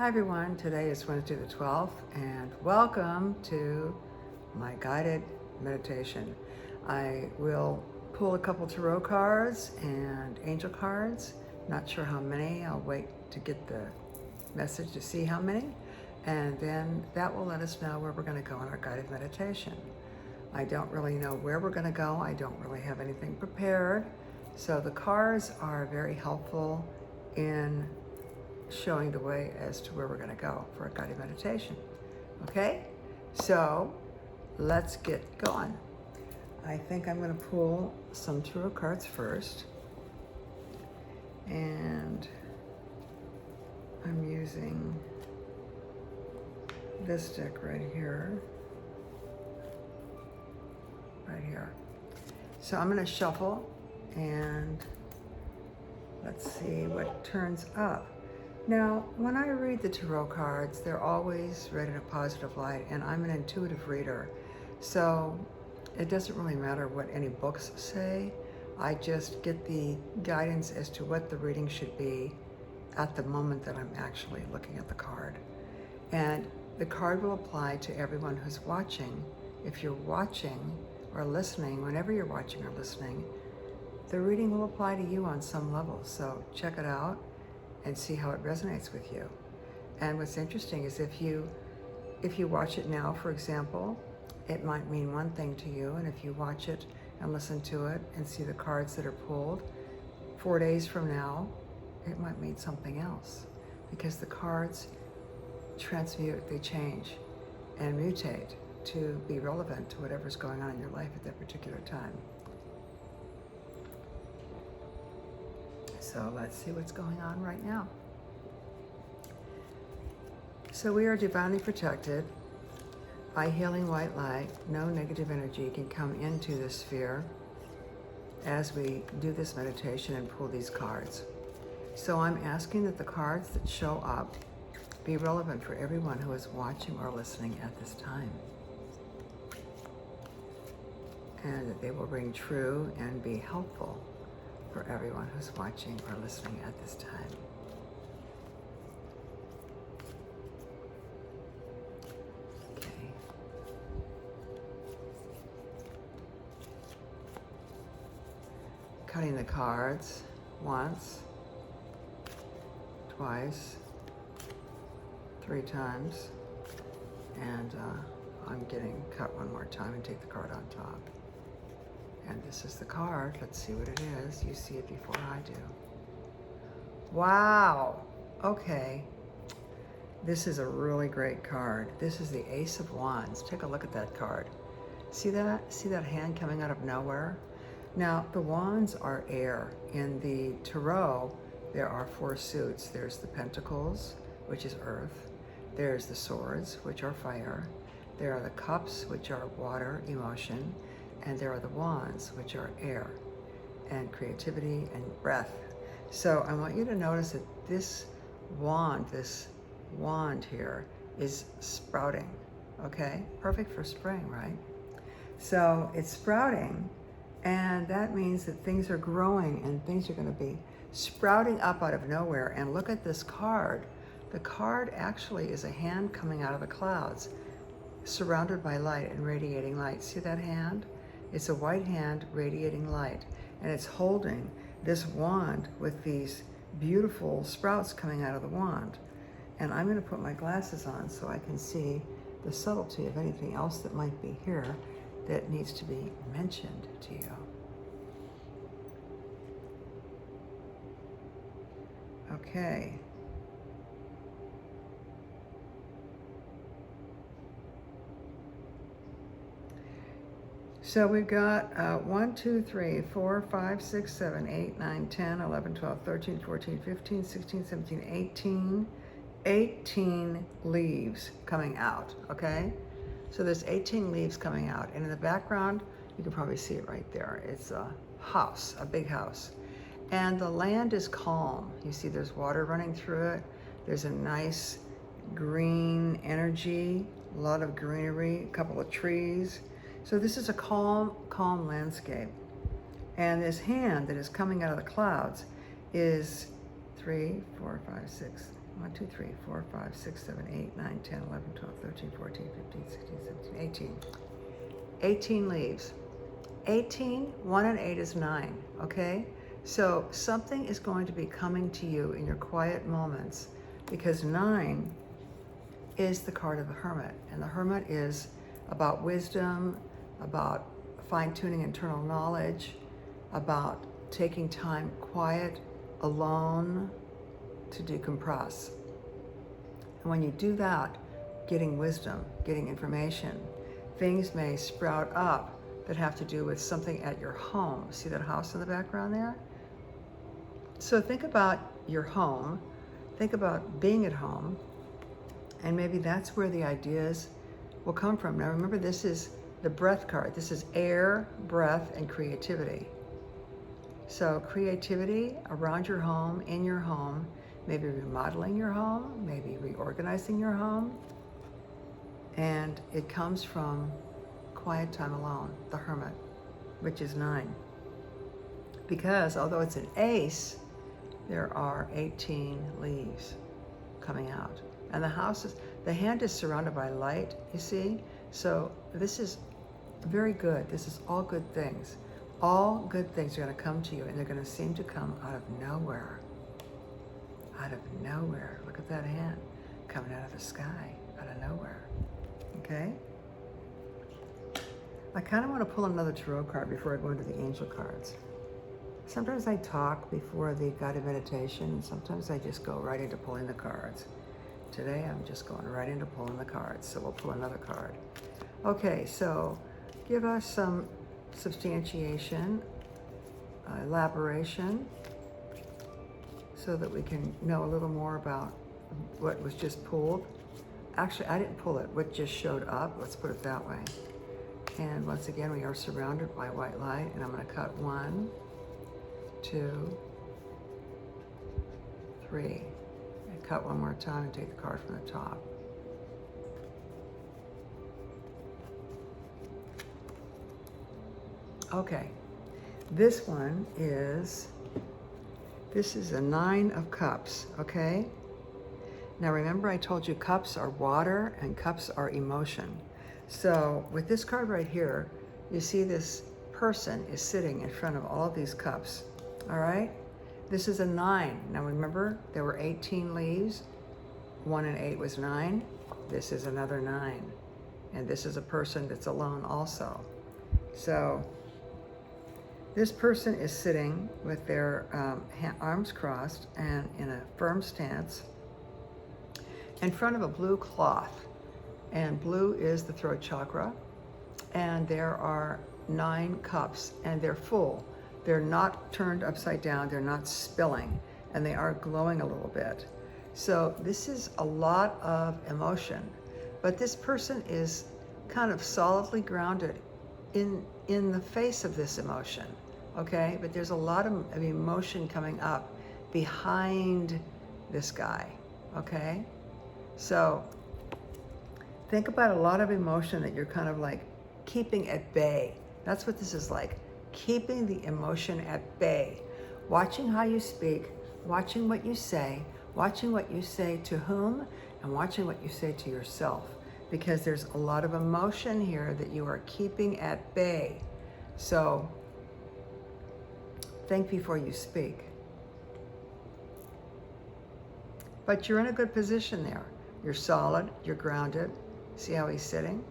Hi everyone, today is Wednesday the 12th and welcome to my guided meditation. I will pull a couple tarot cards and angel cards. Not sure how many, I'll wait to get the message to see how many, and then that will let us know where we're going to go in our guided meditation. I don't really know where we're going to go, I don't really have anything prepared, so the cards are very helpful in showing the way as to where we're going to go for a guided meditation. Okay, so let's get going. I think I'm going to pull some tarot cards first, and I'm using this deck right here. So I'm going to shuffle and let's see what turns up. Now, when I read the tarot cards, they're always read in a positive light, and I'm an intuitive reader. So it doesn't really matter what any books say. I just get the guidance as to what the reading should be at the moment that I'm actually looking at the card. And the card will apply to everyone who's watching. If you're watching or listening, whenever you're watching or listening, the reading will apply to you on some level. So check it out and see how it resonates with you. And what's interesting is if you watch it now, for example, it might mean one thing to you, and if you watch it and listen to it and see the cards that are pulled 4 days from now, it might mean something else, because the cards transmute, they change and mutate to be relevant to whatever's going on in your life at that particular time. So let's see what's going on right now. So we are divinely protected by healing white light. No negative energy can come into this sphere as we do this meditation and pull these cards. So I'm asking that the cards that show up be relevant for everyone who is watching or listening at this time, and that they will ring true and be helpful for everyone who's watching or listening at this time. Okay. Cutting the cards once, twice, 3 times, and I'm getting cut one more time and take the card on top. And this is the card. Let's see what it is. You see it before I do. Wow. Okay. This is a really great card. This is the Ace of Wands. Take a look at that card. See that? See that hand coming out of nowhere? Now, the wands are air. In the tarot, there are 4 suits. There's the pentacles, which is earth. There's the swords, which are fire. There are the cups, which are water, emotion. And there are the wands, which are air and creativity and breath. So I want you to notice that this wand here is sprouting, okay? Perfect for spring, right? So it's sprouting, and that means that things are growing and things are gonna be sprouting up out of nowhere. And look at this card. The card actually is a hand coming out of the clouds, surrounded by light and radiating light. See that hand? It's a white hand radiating light, and it's holding this wand with these beautiful sprouts coming out of the wand. And I'm going to put my glasses on so I can see the subtlety of anything else that might be here that needs to be mentioned to you. Okay. So we've got 1, 2, 3, 4, 5, 6, 7, 8, 9, 10, 11, 12, 13, 14, 15, 16, 17, 18 leaves coming out, okay? So there's 18 leaves coming out. And in the background, you can probably see it right there. It's a house, a big house. And the land is calm. You see there's water running through it. There's a nice green energy, a lot of greenery, a couple of trees. So this is a calm landscape. And this hand that is coming out of the clouds is 3, 4, 5, 6, 1, 2, 3, 4, 5, 6, 7, 8, 9, 10, 11, 12, 13, 14, 15, 16, 17, 18. 18 leaves. 18, 1 and 8 is 9, okay? So something is going to be coming to you in your quiet moments, because 9 is the card of the Hermit. And the Hermit is about wisdom, about fine-tuning internal knowledge, about taking time quiet, alone, to decompress. And when you do that, getting wisdom, getting information, things may sprout up that have to do with something at your home. See that house in the background there? So think about your home, think about being at home, and maybe that's where the ideas will come from. Now remember, this is the breath card. This is air, breath, and creativity. So creativity around your home, in your home, maybe remodeling your home, maybe reorganizing your home. And it comes from quiet time alone, the Hermit, which is 9. Because although it's an ace, there are 18 leaves coming out. And the hand is surrounded by light, you see? So this is very good. This is all good things. All good things are going to come to you, and they're going to seem to come out of nowhere. Out of nowhere. Look at that hand coming out of the sky, out of nowhere. Okay? I kind of want to pull another tarot card before I go into the angel cards. Sometimes I talk before the guided meditation, and sometimes I just go right into pulling the cards. Today I'm just going right into pulling the cards, so we'll pull another card. Okay, so give us some substantiation, elaboration, so that we can know a little more about what was just pulled. Actually, I didn't pull it, what just showed up, let's put it that way. And once again, we are surrounded by white light, and I'm going to cut 1, 2, 3. And cut one more time and take the card from the top. Okay, this is a 9 of cups, okay? Now remember, I told you cups are water and cups are emotion. So with this card right here, you see this person is sitting in front of all of these cups, all right? This is a 9. Now remember, there were 18 leaves. 1 and 8 was 9. This is another 9. And this is a person that's alone also. So this person is sitting with their arms crossed and in a firm stance in front of a blue cloth. And blue is the throat chakra. And there are 9 cups, and they're full. They're not turned upside down, they're not spilling, and they are glowing a little bit. So this is a lot of emotion, but this person is kind of solidly grounded in the face of this emotion, okay? But there's a lot of emotion coming up behind this guy, okay? So think about a lot of emotion that you're kind of like keeping at bay. That's what this is like, keeping the emotion at bay. Watching how you speak, watching what you say to whom, and watching what you say to yourself. Because there's a lot of emotion here that you are keeping at bay. So think before you speak. But you're in a good position there. You're solid, you're grounded. See how he's sitting?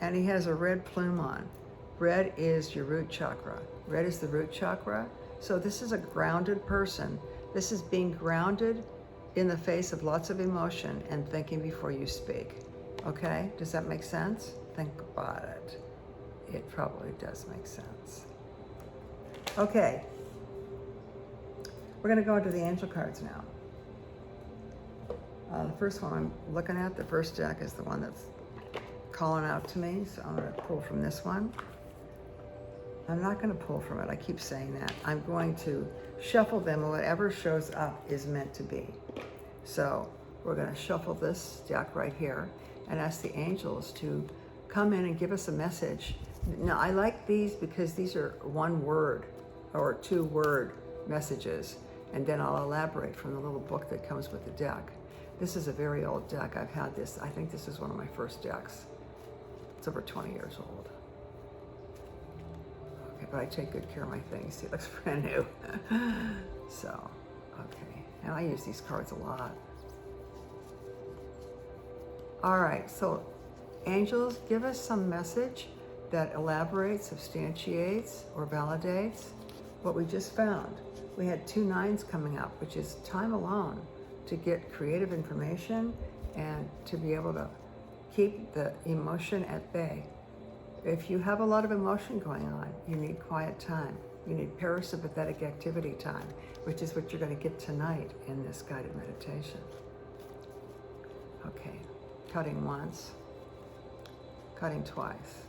And he has a red plume on. Red is your root chakra. Red is the root chakra. So this is a grounded person. This is being grounded in the face of lots of emotion and thinking before you speak. Okay? Does that make sense? Think about it. It probably does make sense. Okay. We're going to go into the angel cards now. The first one I'm looking at, the first deck, is the one that's calling out to me. So I'm going to pull from this one. I'm not going to pull from it. I keep saying that. I'm going to shuffle them, and whatever shows up is meant to be. So we're going to shuffle this deck right here and ask the angels to come in and give us a message. Now, I like these because these are 1 word or 2 word messages. and then I'll elaborate from the little book that comes with the deck. This is a very old deck. I've had this, I think this is one of my first decks. It's over 20 years old. Okay, but I take good care of my things. See, it looks brand new. So, okay. And I use these cards a lot. All right, so angels, give us some message that elaborates, substantiates, or validates what we just found. We had 2 9s coming up, which is time alone to get creative information and to be able to keep the emotion at bay. If you have a lot of emotion going on, you need quiet time. You need parasympathetic activity time, which is what you're going to get tonight in this guided meditation. Okay, cutting once, cutting twice,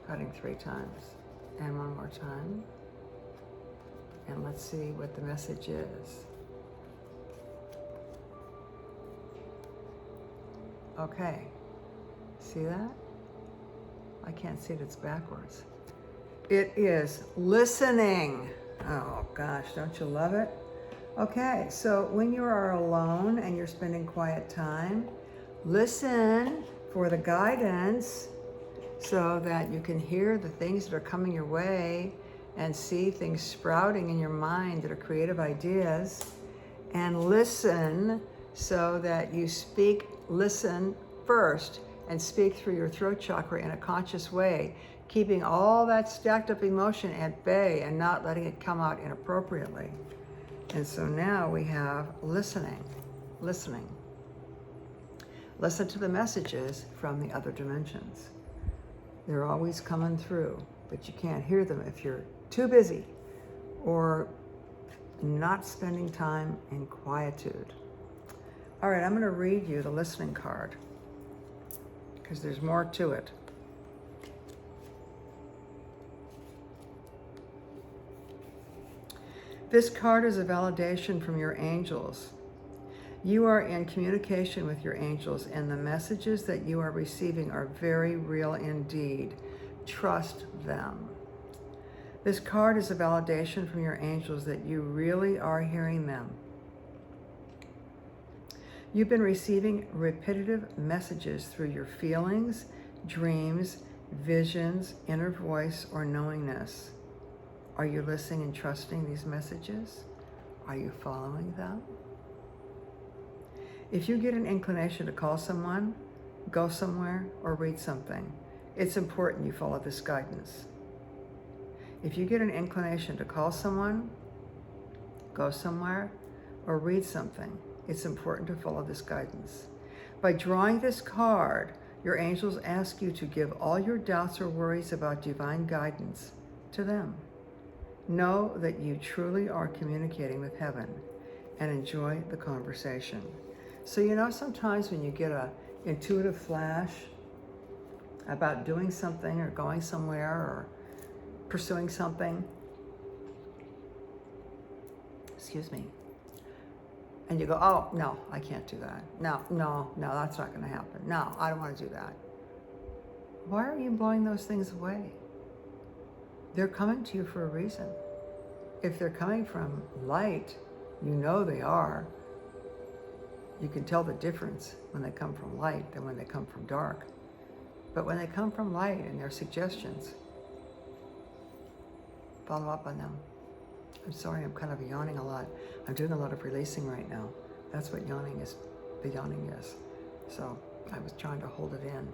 cutting 3 times, and 1 more time. And let's see what the message is. Okay, see that? I can't see it, it's backwards. It is listening. Oh gosh, don't you love it? Okay, so when you are alone and you're spending quiet time, listen for the guidance so that you can hear the things that are coming your way and see things sprouting in your mind that are creative ideas, and listen so that you listen first and speak through your throat chakra in a conscious way, keeping all that stacked up emotion at bay and not letting it come out inappropriately. And so now we have listening. Listen to the messages from the other dimensions. They're always coming through, but you can't hear them if you're too busy or not spending time in quietude. All right, I'm going to read you the listening card because there's more to it. This card is a validation from your angels. You are in communication with your angels, and the messages that you are receiving are very real indeed. Trust them. This card is a validation from your angels that you really are hearing them. You've been receiving repetitive messages through your feelings, dreams, visions, inner voice, or knowingness. Are you listening and trusting these messages? Are you following them? If you get an inclination to call someone, go somewhere, or read something, it's important you follow this guidance. If you get an inclination to call someone, go somewhere, or read something, it's important to follow this guidance. By drawing this card, your angels ask you to give all your doubts or worries about divine guidance to them. Know that you truly are communicating with heaven and enjoy the conversation. So you know, sometimes when you get an intuitive flash about doing something or going somewhere or pursuing something, excuse me, and you go, oh, no, I can't do that. No, that's not going to happen. No, I don't want to do that. Why are you blowing those things away? They're coming to you for a reason. If they're coming from light, you know they are. You can tell the difference when they come from light than when they come from dark. But when they come from light and they're suggestions, follow up on them. I'm sorry, I'm kind of yawning a lot. I'm doing a lot of releasing right now. That's what yawning is, the yawning is. So I was trying to hold it in.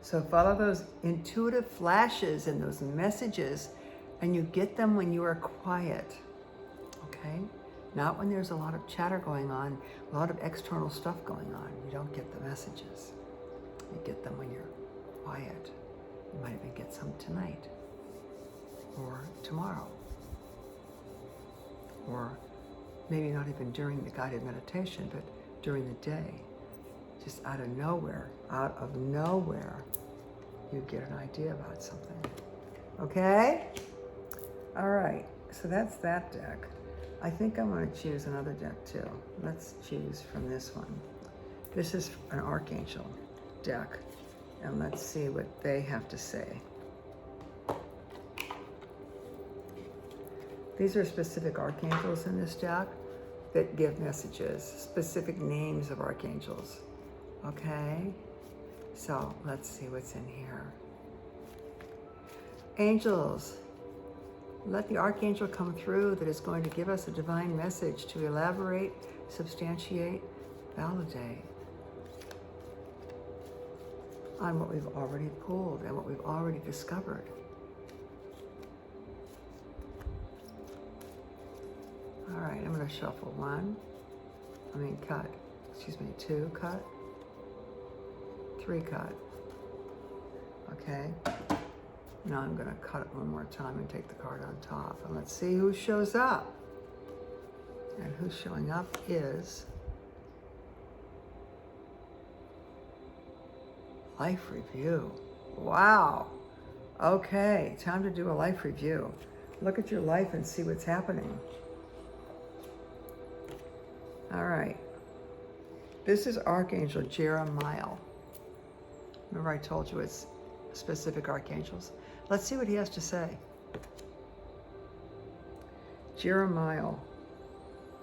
So follow those intuitive flashes and those messages, and you get them when you are quiet, okay? Not when there's a lot of chatter going on, a lot of external stuff going on. You don't get the messages. You get them when you're quiet. You might even get some tonight or tomorrow, or maybe not even during the guided meditation, but during the day. Just out of nowhere, you get an idea about something. Okay? All right, so that's that deck. I think I'm going to choose another deck too. Let's choose from this one. This is an Archangel deck, and let's see what they have to say. These are specific archangels in this deck that give messages, specific names of archangels. Okay? So let's see what's in here. Angels, let the archangel come through that is going to give us a divine message to elaborate, substantiate, validate on what we've already pulled and what we've already discovered. All right, I'm going to shuffle two, cut, three, cut. Okay. Now I'm going to cut it one more time and take the card on top. And let's see who shows up. And who's showing up is Life Review. Wow. Okay, time to do a life review. Look at your life and see what's happening. All right. This is Archangel Jeremiah. Remember I told you it's specific archangels? Let's see what he has to say. Jeremiah.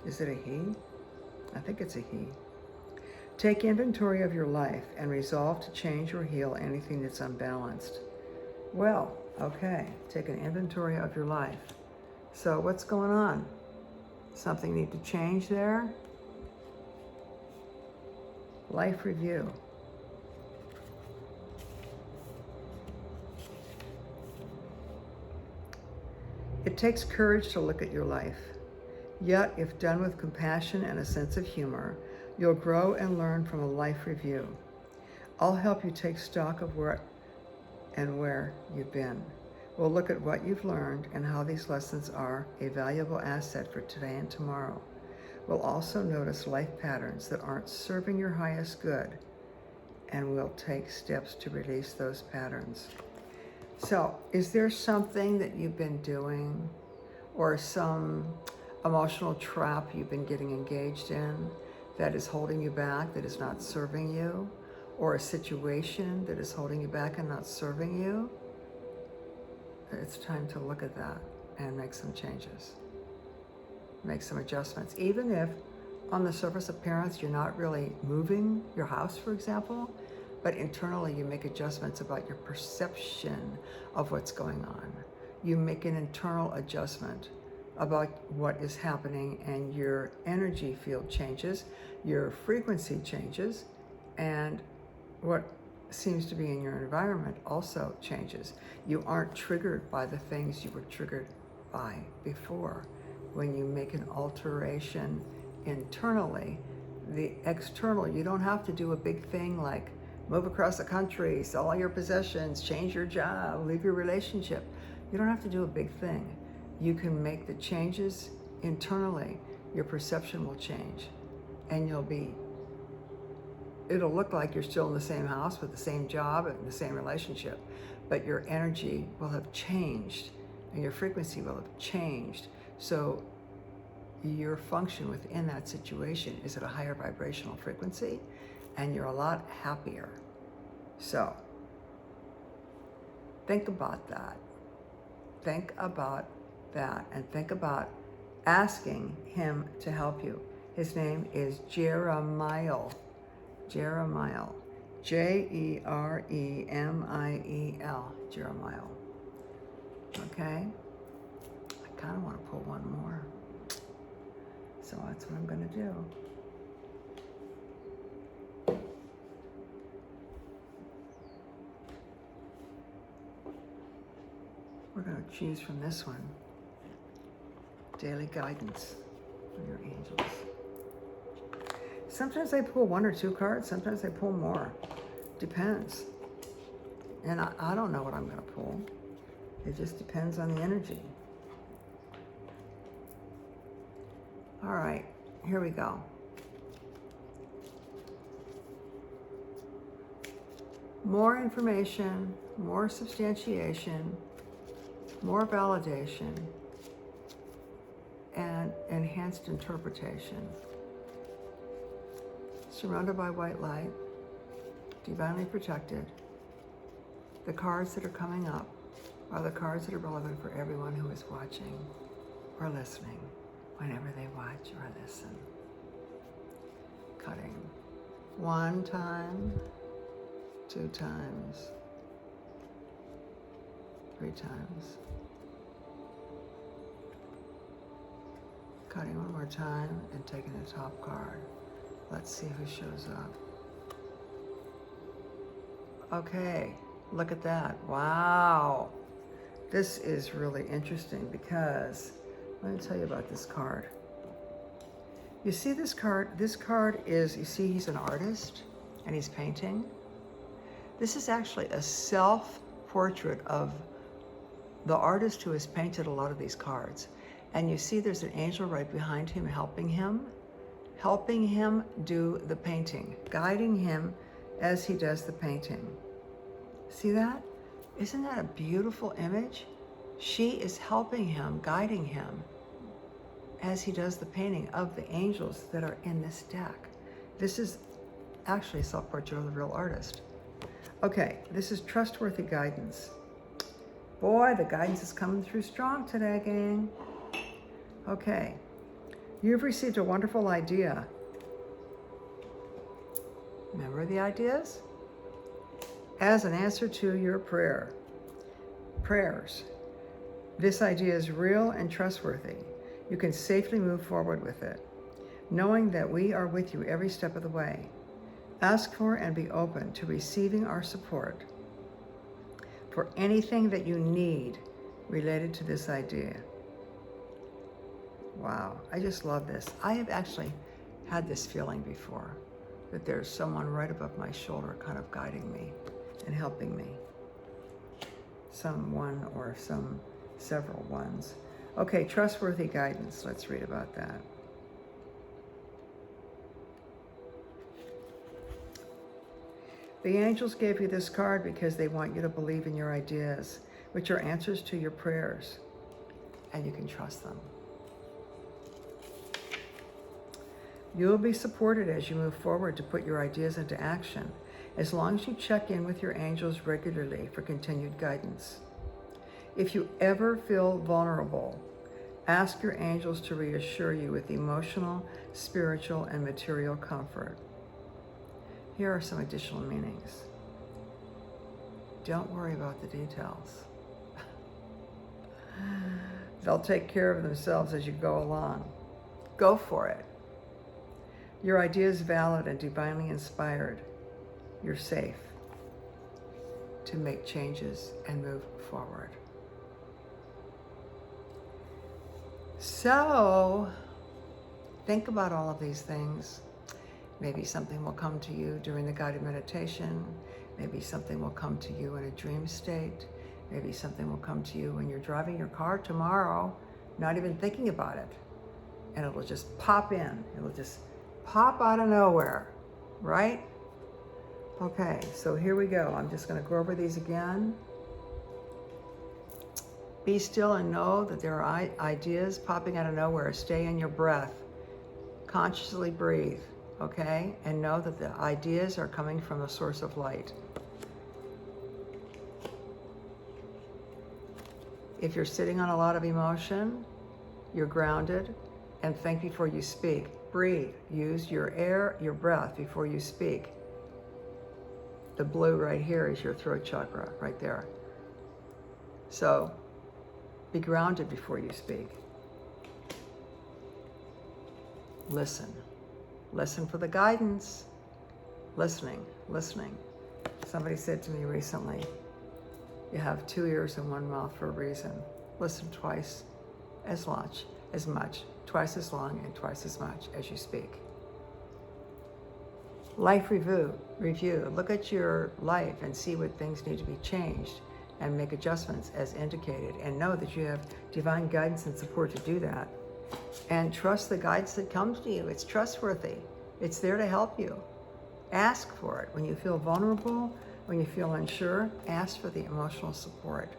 Is it a he? I think it's a he. Take inventory of your life and resolve to change or heal anything that's unbalanced. Well, okay. Take an inventory of your life. So what's going on? Something need to change there? Life review. It takes courage to look at your life. Yet, if done with compassion and a sense of humor, you'll grow and learn from a life review. I'll help you take stock of where you've been. We'll look at what you've learned and how these lessons are a valuable asset for today and tomorrow. We'll also notice life patterns that aren't serving your highest good, and we'll take steps to release those patterns. So, is there something that you've been doing or some emotional trap you've been getting engaged in that is holding you back, that is not serving you, or a situation that is holding you back and not serving you? It's time to look at that and make some changes. Make some adjustments. Even if on the surface appearance you're not really moving your house, for example, but internally you make adjustments about your perception of what's going on. You make an internal adjustment about what is happening, and your energy field changes, your frequency changes, and what seems to be in your environment also changes. You aren't triggered by the things you were triggered by before. When you make an alteration internally, the external, you don't have to do a big thing like move across the country, sell all your possessions, change your job, leave your relationship. You don't have to do a big thing. You can make the changes internally. Your perception will change, and it'll look like you're still in the same house with the same job and the same relationship, but your energy will have changed and your frequency will have changed. So your function within that situation is at a higher vibrational frequency, and you're a lot happier. So think about that. Think about that, and think about asking him to help you. His name is Jeremiah. Jeremiah. Jeremiel. Jeremiah. Okay? I kind of want to pull one more. So that's what I'm going to do. We're going to choose from this one. Daily guidance from your angels. Sometimes I pull one or two cards, sometimes I pull more. Depends. And I don't know what I'm going to pull. It just depends on the energy. All right, here we go. More information, more substantiation, more validation, and enhanced interpretation. Surrounded by white light, divinely protected. The cards that are coming up are the cards that are relevant for everyone who is watching or listening whenever they watch or listen. Cutting 1 time, 2 times, 3 times. Cutting 1 more time and taking the top card. Let's see who shows up. Okay, look at that. Wow. This is really interesting because, let me tell you about this card. You see this card? This card is, you see he's an artist and he's painting. This is actually a self-portrait of the artist who has painted a lot of these cards. And you see there's an angel right behind him helping him do the painting, guiding him as he does the painting. See that? Isn't that a beautiful image? She is helping him, guiding him as he does the painting of the angels that are in this deck. This is actually a self-portrait of the real artist. Okay, this is trustworthy guidance. Boy, the guidance is coming through strong today, gang. Okay, you've received a wonderful idea. Remember the ideas? As an answer to your prayers. This idea is real and trustworthy. You can safely move forward with it, knowing that we are with you every step of the way. Ask for and be open to receiving our support for anything that you need related to this idea. Wow, I just love this. I have actually had this feeling before, that there's someone right above my shoulder kind of guiding me and helping me. Someone or several ones. Okay, trustworthy guidance. Let's read about that. The angels gave you this card because they want you to believe in your ideas, which are answers to your prayers, and you can trust them. You will be supported as you move forward to put your ideas into action, as long as you check in with your angels regularly for continued guidance. If you ever feel vulnerable, ask your angels to reassure you with emotional, spiritual, and material comfort. Here are some additional meanings. Don't worry about the details. They'll take care of themselves as you go along. Go for it. Your idea is valid and divinely inspired. You're safe to make changes and move forward. So, think about all of these things. Maybe something will come to you during the guided meditation. Maybe something will come to you in a dream state. Maybe something will come to you when you're driving your car tomorrow, not even thinking about it. And it will just pop in. It will just pop out of nowhere, right? Okay, so here we go. I'm just going to go over these again. Be still and know that there are ideas popping out of nowhere. Stay in your breath. Consciously breathe, okay? And know that the ideas are coming from a source of light. If you're sitting on a lot of emotion, you're grounded, and think before you speak. Breathe. Use your air, your breath before you speak. The blue right here is your throat chakra, right there. So, be grounded before you speak. Listen. Listen for the guidance. Listening. Somebody said to me recently, you have 2 ears and 1 mouth for a reason. Listen twice as much, twice as long and twice as much as you speak. Life review. Look at your life and see what things need to be changed and make adjustments as indicated, and know that you have divine guidance and support to do that. And trust the guidance that comes to you. It's trustworthy. It's there to help you. Ask for it. When you feel vulnerable, when you feel unsure, ask for the emotional support.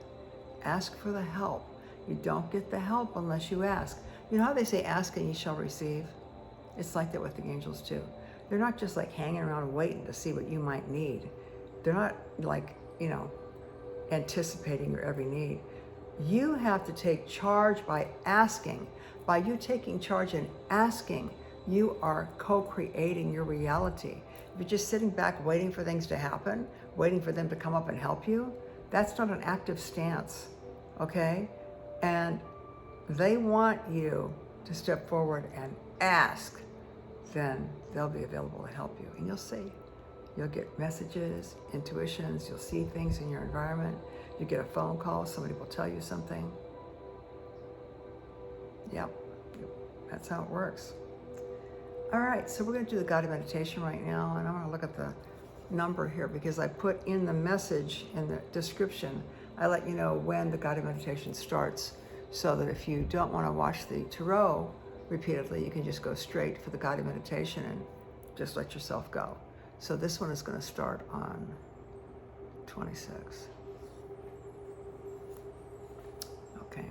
Ask for the help. You don't get the help unless you ask. You know how they say, ask and you shall receive? It's like that with the angels too. They're not just like hanging around waiting to see what you might need. They're not like, anticipating your every need. You have to take charge by asking. By you taking charge and asking, you are co-creating your reality. If you're just sitting back waiting for things to happen, waiting for them to come up and help you, that's not an active stance, okay? And they want you to step forward and ask, then they'll be available to help you. And you'll see. You'll get messages, intuitions, you'll see things in your environment. You get a phone call, somebody will tell you something. Yep, that's how it works. All right, so we're going to do the guided meditation right now, and I'm going to look at the number here because I put in the message in the description. I let you know when the guided meditation starts, so that if you don't want to watch the tarot repeatedly, you can just go straight for the guided meditation and just let yourself go. So this one is going to start on 26. Okay.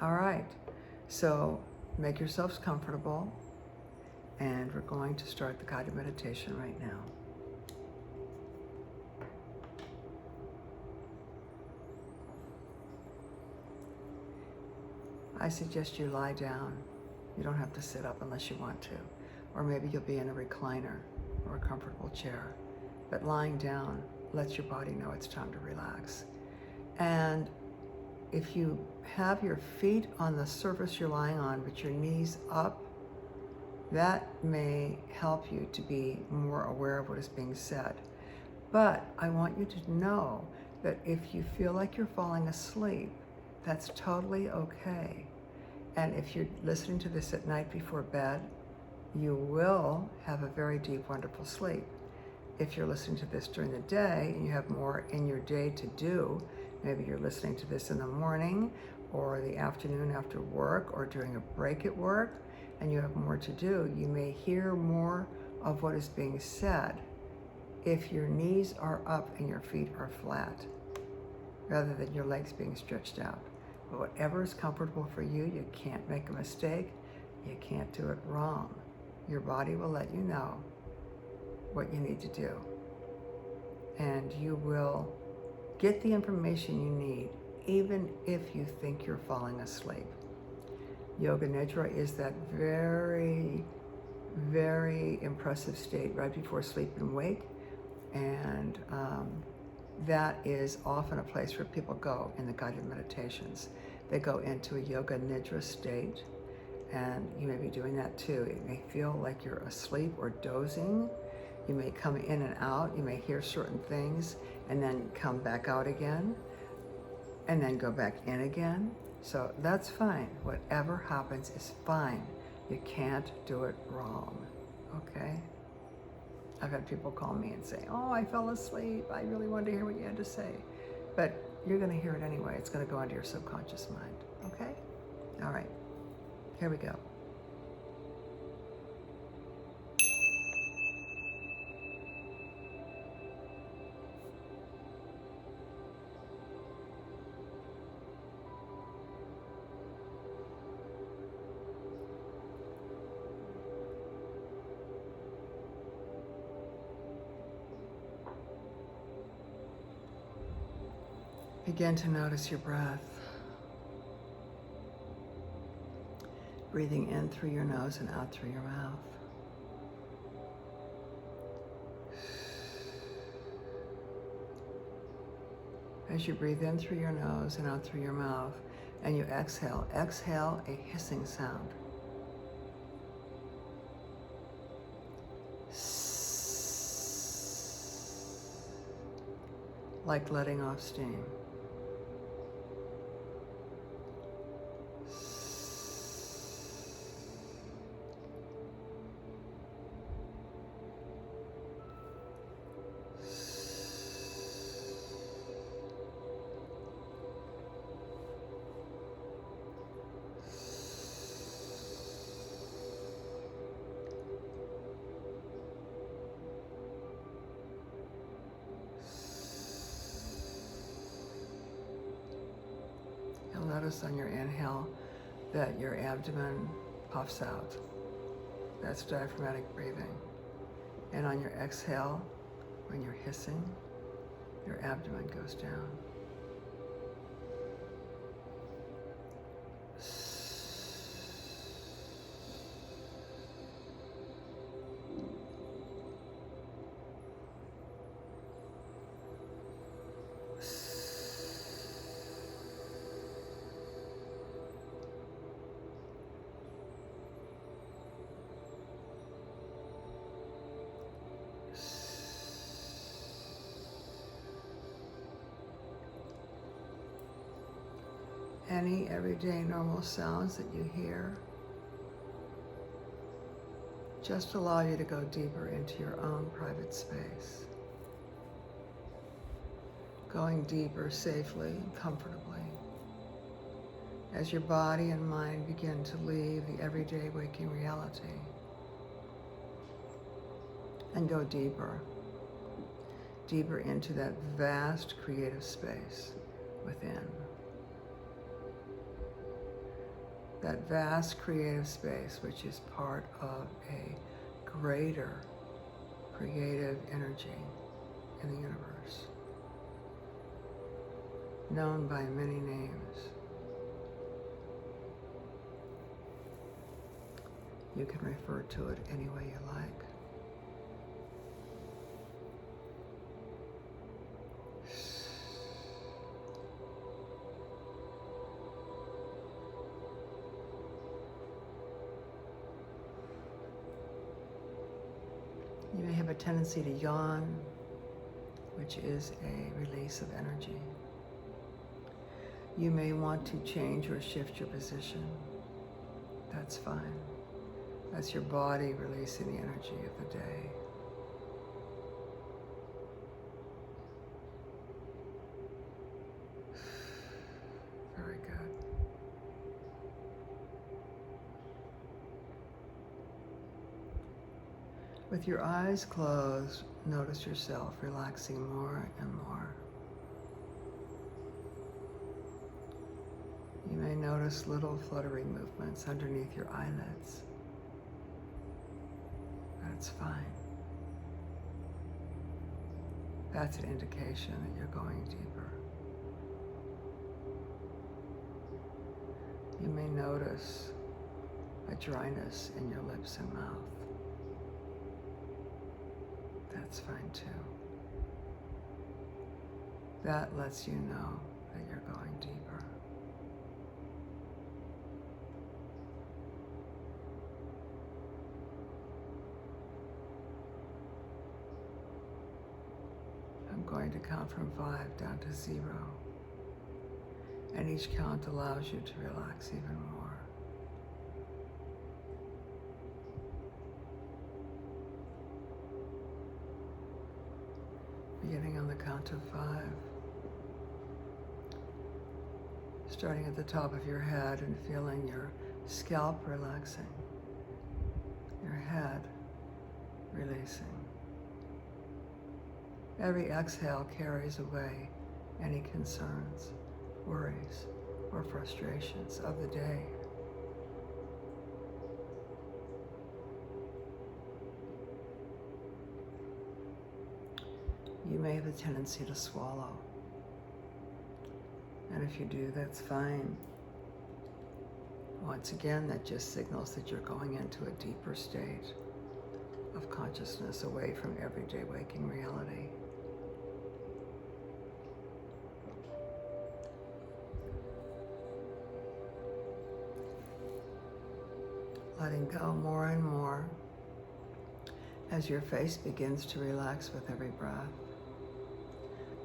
All right. So make yourselves comfortable, and we're going to start the guided meditation right now. I suggest you lie down. You don't have to sit up unless you want to. Or maybe you'll be in a recliner or a comfortable chair. But lying down lets your body know it's time to relax. And if you have your feet on the surface you're lying on, but your knees up, that may help you to be more aware of what is being said. But I want you to know that if you feel like you're falling asleep, that's totally okay. And if you're listening to this at night before bed, you will have a very deep, wonderful sleep. If you're listening to this during the day and you have more in your day to do, maybe you're listening to this in the morning or the afternoon after work or during a break at work, and you have more to do, you may hear more of what is being said if your knees are up and your feet are flat, rather than your legs being stretched out. But whatever is comfortable for you, you can't make a mistake. You can't do it wrong. Your body will let you know what you need to do. And you will get the information you need, even if you think you're falling asleep. Yoga Nidra is that very, very impressive state right before sleep and wake. And that is often a place where people go in the guided meditations. They go into a yoga nidra state, and you may be doing that too. It may feel like you're asleep or dozing. You may come in and out. You may hear certain things and then come back out again and then go back in again. So that's fine. Whatever happens is fine. You can't do it wrong, okay? I've had people call me and say, oh, I fell asleep. I really wanted to hear what you had to say. But you're going to hear it anyway. It's going to go into your subconscious mind, okay? All right, here we go. Begin to notice your breath. Breathing in through your nose and out through your mouth. As you breathe in through your nose and out through your mouth, and you exhale, exhale a hissing sound. Like letting off steam. You'll notice on your inhale that your abdomen puffs out. That's diaphragmatic breathing. And on your exhale, when you're hissing, Your abdomen goes down. Any everyday normal sounds that you hear, just allow you to go deeper into your own private space. Going deeper safely and comfortably as your body and mind begin to leave the everyday waking reality and go deeper, deeper into that vast creative space within. That vast creative space, which is part of a greater creative energy in the universe, known by many names. You can refer to it any way you like. You may have a tendency to yawn, which is a release of energy. You may want to change or shift your position. That's fine. That's your body releasing the energy of the day. Very good. With your eyes closed, notice yourself relaxing more and more. You may notice little fluttering movements underneath your eyelids. That's fine. That's an indication that you're going deeper. You may notice a dryness in your lips and mouth. That's fine too. That lets you know that you're going deeper. I'm going to count from 5 down to 0. And each count allows you to relax even more. Beginning on the count of 5. Starting at the top of your head and feeling your scalp relaxing. Your head releasing. Every exhale carries away any concerns, worries, or frustrations of the day. You may have a tendency to swallow. And if you do, that's fine. Once again, that just signals that you're going into a deeper state of consciousness away from everyday waking reality. Letting go more and more as your face begins to relax with every breath.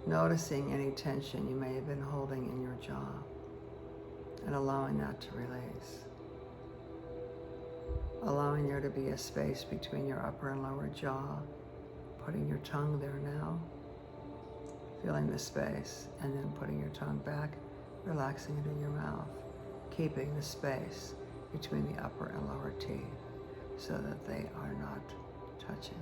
Noticing any tension you may have been holding in your jaw and allowing that to release. Allowing there to be a space between your upper and lower jaw, putting your tongue there now, feeling the space, and then putting your tongue back, relaxing it in your mouth, keeping the space between the upper and lower teeth so that they are not touching.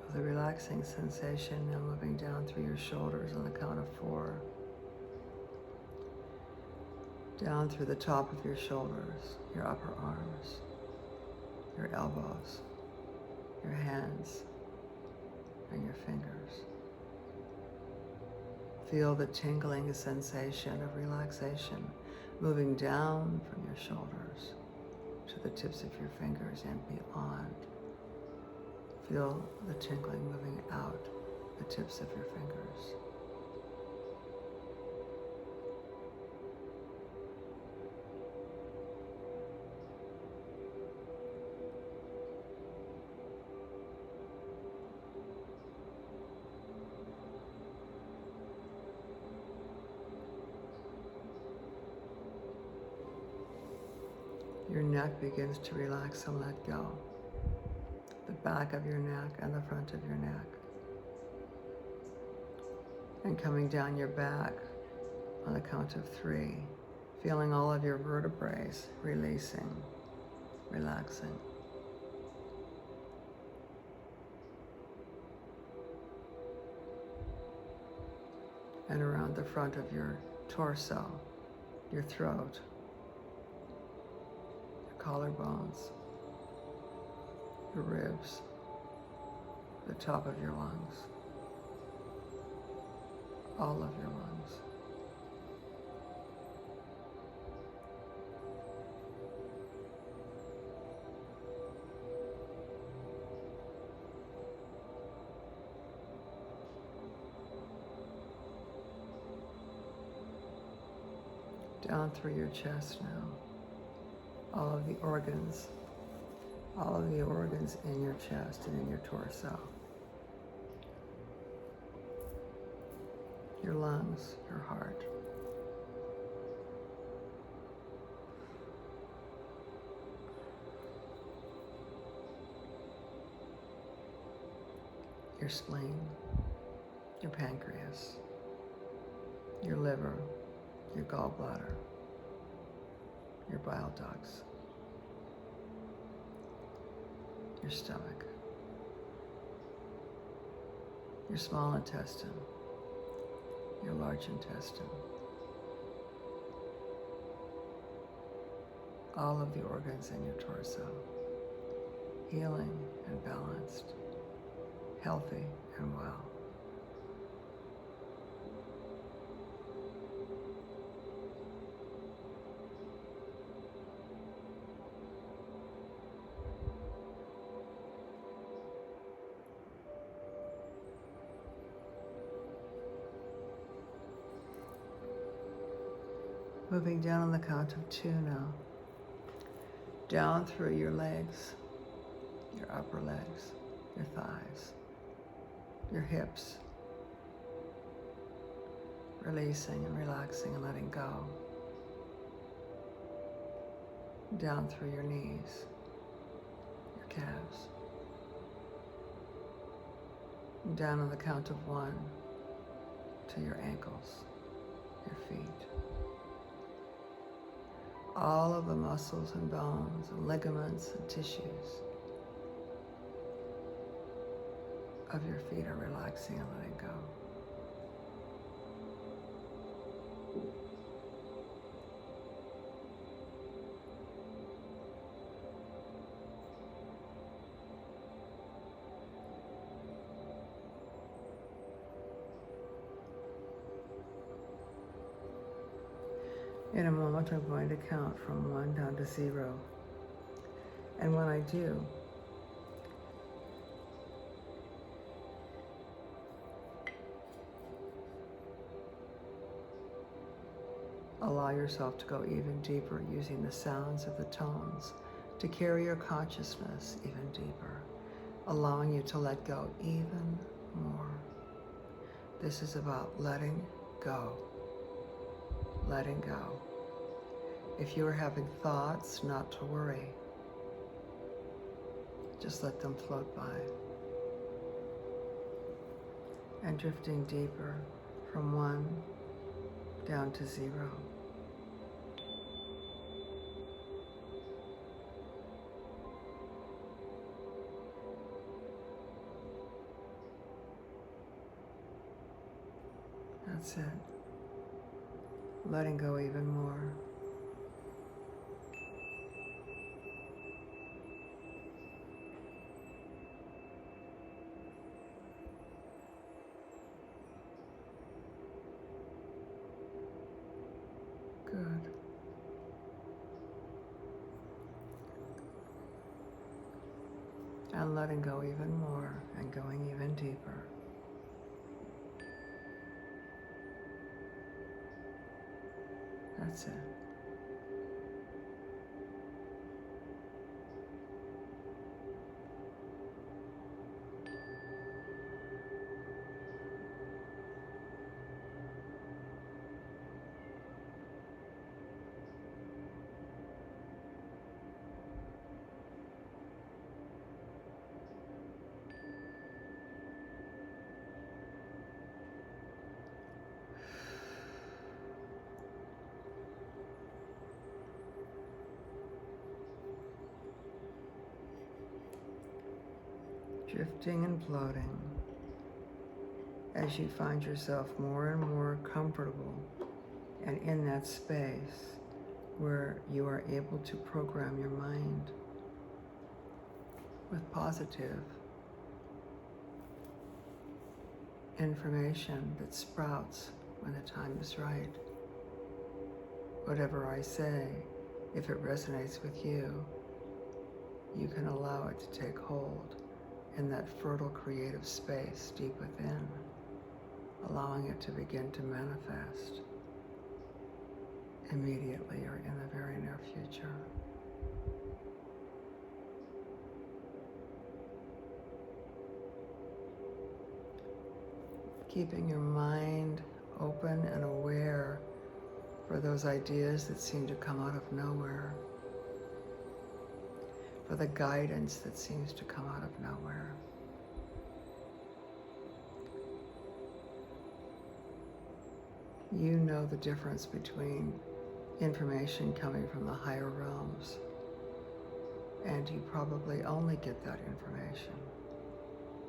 with a relaxing sensation now moving down through your shoulders on the count of 4. Down through the top of your shoulders, your upper arms, your elbows, your hands, and your fingers. Feel the tingling sensation of relaxation moving down from your shoulders to the tips of your fingers and beyond. Feel the tingling moving out the tips of your fingers. Your neck begins to relax and let go. The back of your neck and the front of your neck. And coming down your back on the count of 3, feeling all of your vertebrae releasing, relaxing. And around the front of your torso, your throat, collarbones, your ribs, the top of your lungs, all of your lungs. Down through your chest now. All of the organs in your chest and in your torso. Your lungs, your heart. Your spleen, your pancreas, your liver, your gallbladder, your bile ducts, your stomach, your small intestine, your large intestine, all of the organs in your torso, healing and balanced, healthy and well. Moving down on the count of 2 now. Down through your legs, your upper legs, your thighs, your hips. Releasing and relaxing and letting go. Down through your knees, your calves. Down on the count of 1 to your ankles, your feet. All of the muscles and bones and ligaments and tissues of your feet are relaxing and letting go. In a moment, I'm going to count from 1 down to 0. And when I do, allow yourself to go even deeper using the sounds of the tones to carry your consciousness even deeper, allowing you to let go even more. This is about letting go. Letting go. If you are having thoughts, not to worry. Just let them float by. And drifting deeper from 1 down to 0. That's it. Letting go even more. Good. And letting go even more and going even deeper. That's it. Drifting and floating as you find yourself more and more comfortable and in that space where you are able to program your mind with positive information that sprouts when the time is right. Whatever I say, if it resonates with you, you can allow it to take hold in that fertile creative space deep within, allowing it to begin to manifest immediately or in the very near future. Keeping your mind open and aware for those ideas that seem to come out of nowhere, for the guidance that seems to come out of nowhere. You know the difference between information coming from the higher realms, and you probably only get that information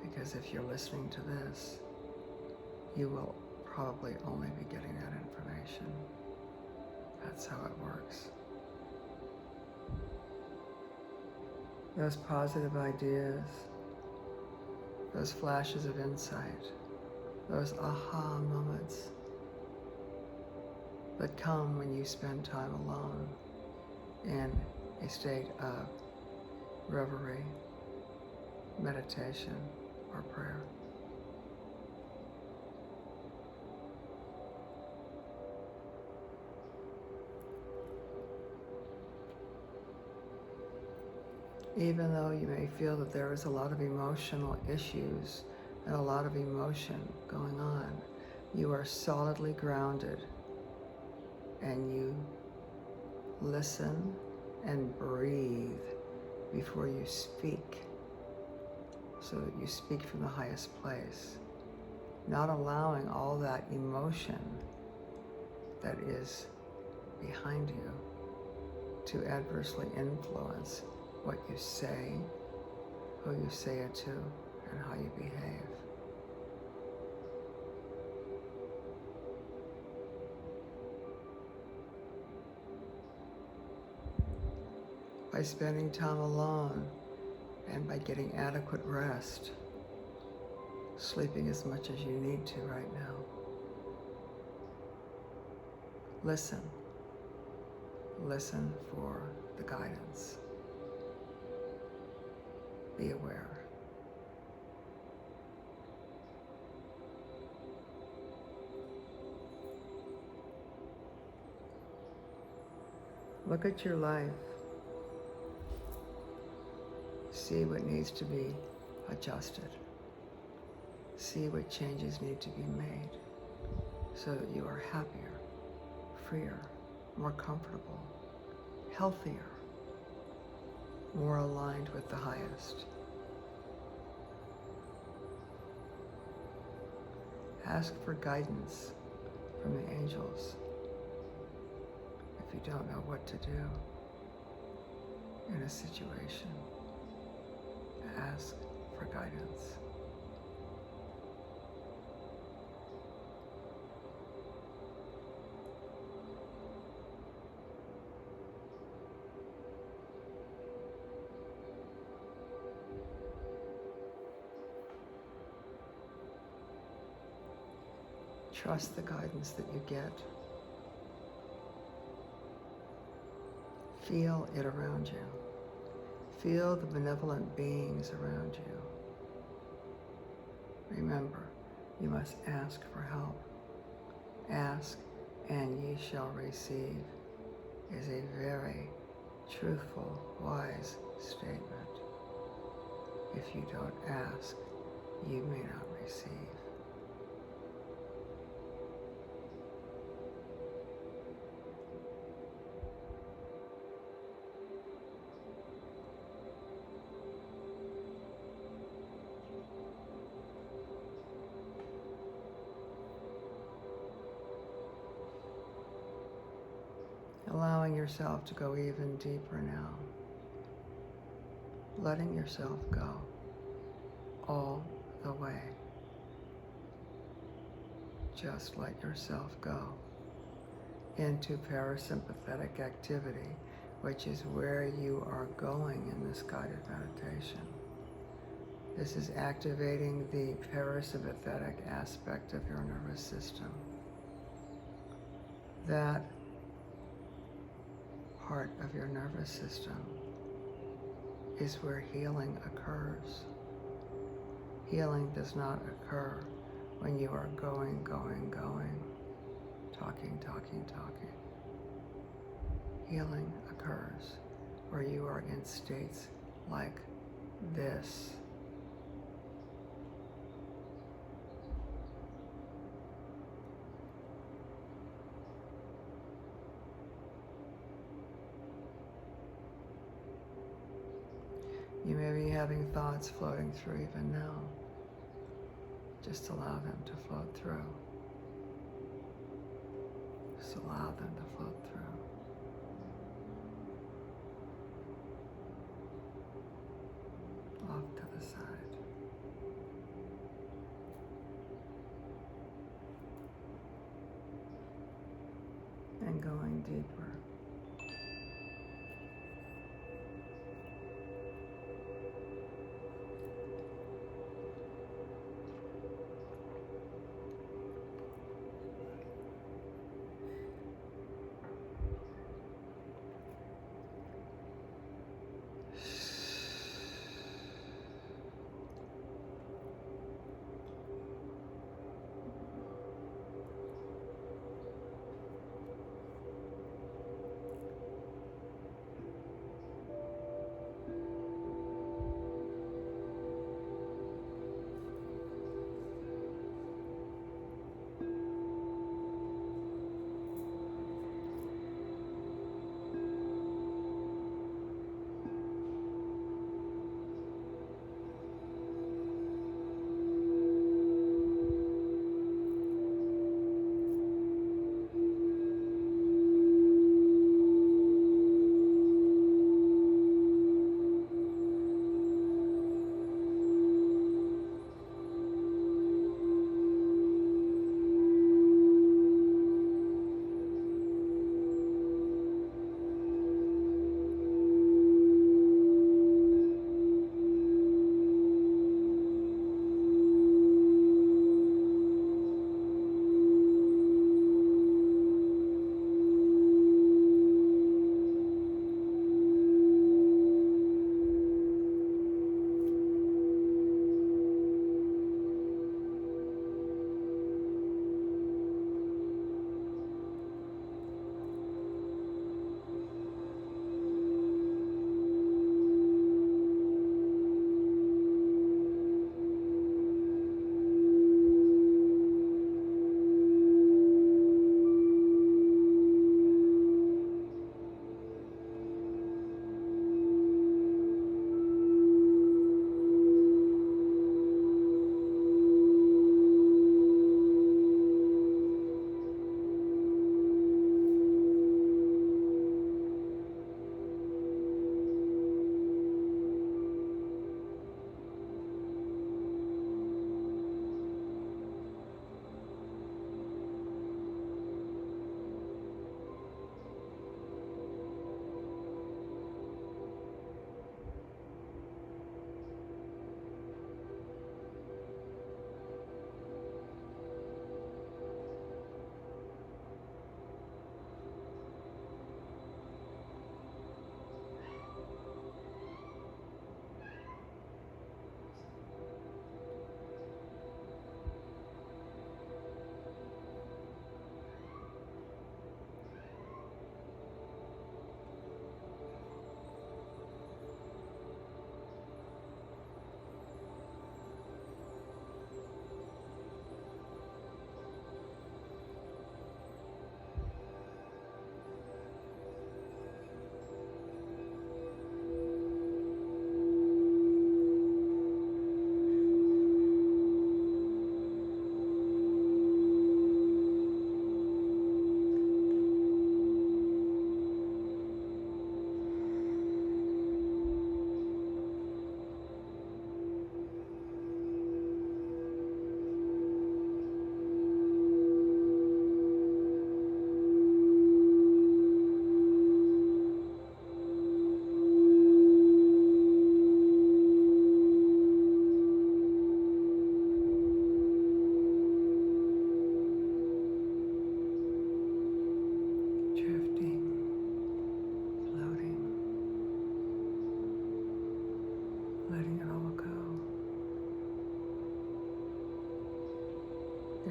because if you're listening to this, you will probably only be getting that information. That's how it works. Those positive ideas, those flashes of insight, those aha moments that come when you spend time alone in a state of reverie, meditation, or prayer. Even though you may feel that there is a lot of emotional issues and a lot of emotion going on, you are solidly grounded and you listen and breathe before you speak, so that you speak from the highest place, not allowing all that emotion that is behind you to adversely influence what you say, who you say it to, and how you behave. By spending time alone and by getting adequate rest, sleeping as much as you need to right now, listen. Listen for the guidance. Be aware. Look at your life. See what needs to be adjusted. See what changes need to be made so that you are happier, freer, more comfortable, healthier, more aligned with the highest. Ask for guidance from the angels if you don't know what to do in a situation. Ask for guidance. Trust the guidance that you get. Feel it around you. Feel the benevolent beings around you. Remember, you must ask for help. Ask and ye shall receive is a very truthful, wise statement. If you don't ask, you may not receive. Allowing yourself to go even deeper now. Letting yourself go all the way. Just let yourself go into parasympathetic activity, which is where you are going in this guided meditation. This is activating the parasympathetic aspect of your nervous system. That part of your nervous system is where healing occurs. Healing does not occur when you are going, talking. Healing occurs where you are in states like this. You may be having thoughts floating through even now. Just allow them to float through. Just allow them to float through. Off to the side. And going deeper.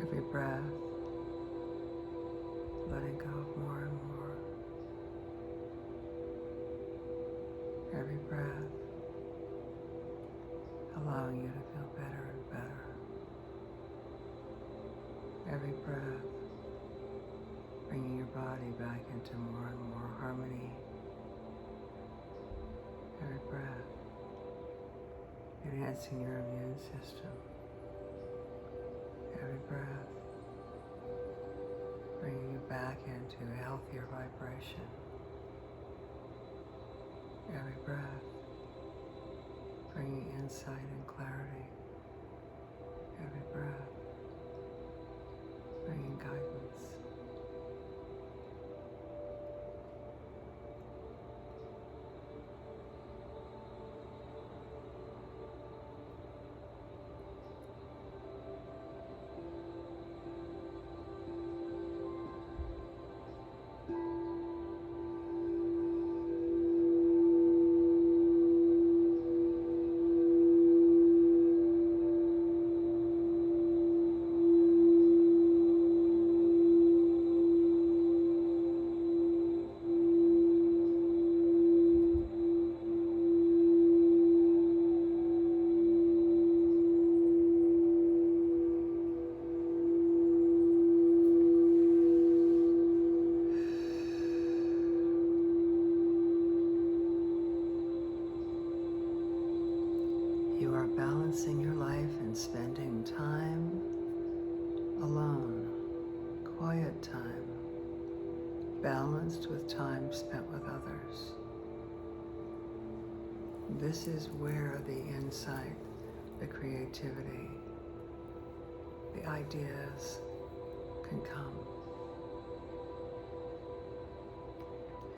Every breath, letting go of more and more. Every breath, allowing you to feel better and better. Every breath, bringing your body back into more and more harmony. Every breath, enhancing your immune system. Every breath, bringing you back into a healthier vibration. Every breath, bringing insight and clarity. Every breath, bringing guidance. You are balancing your life and spending time alone, quiet time, balanced with time spent with others. This is where the insight, the creativity, the ideas can come.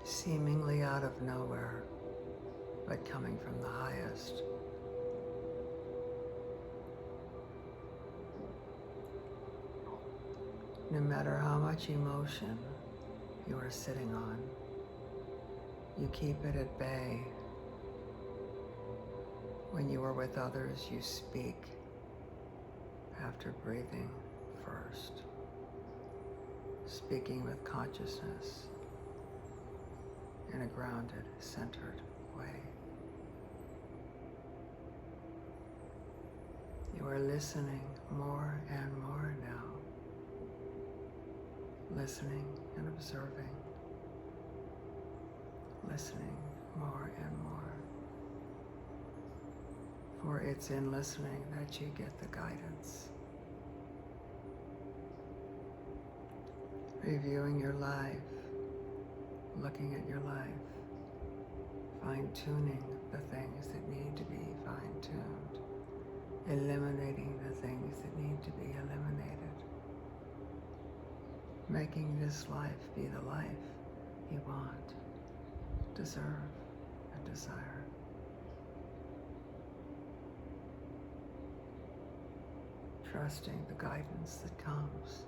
Seemingly out of nowhere, but coming from the highest. No matter how much emotion you are sitting on, you keep it at bay. When you are with others, you speak after breathing first, speaking with consciousness in a grounded, centered way. You are listening more and more now. Listening and observing, listening more and more. For it's in listening that you get the guidance. Reviewing your life, looking at your life, fine-tuning the things that need to be fine-tuned, eliminating the things that need to be eliminated. Making this life be the life you want, deserve, and desire. Trusting the guidance that comes.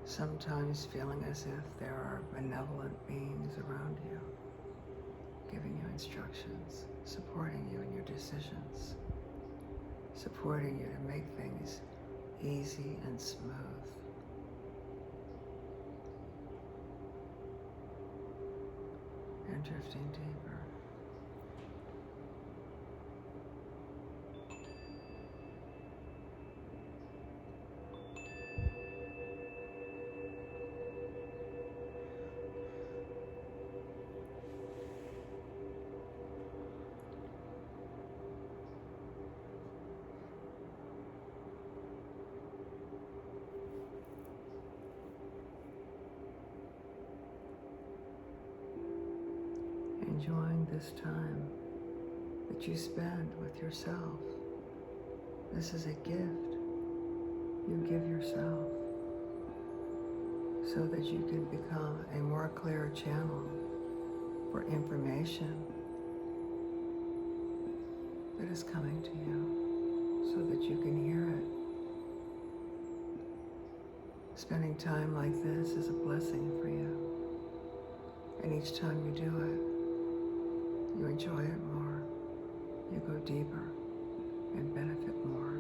Sometimes feeling as if there are benevolent beings around you, giving you instructions, supporting you in your decisions, supporting you to make things easy and smooth. And drifting deeper. Enjoying this time that you spend with yourself. This is a gift you give yourself so that you can become a more clear channel for information that is coming to you so that you can hear it. Spending time like this is a blessing for you. And each time you do it, you enjoy it more, you go deeper and benefit more.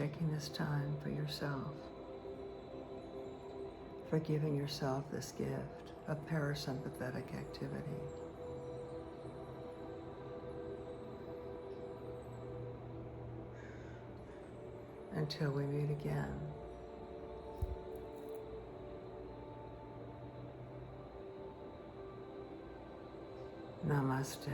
taking this time for yourself, for giving yourself this gift of parasympathetic activity. Until we meet again. Namaste.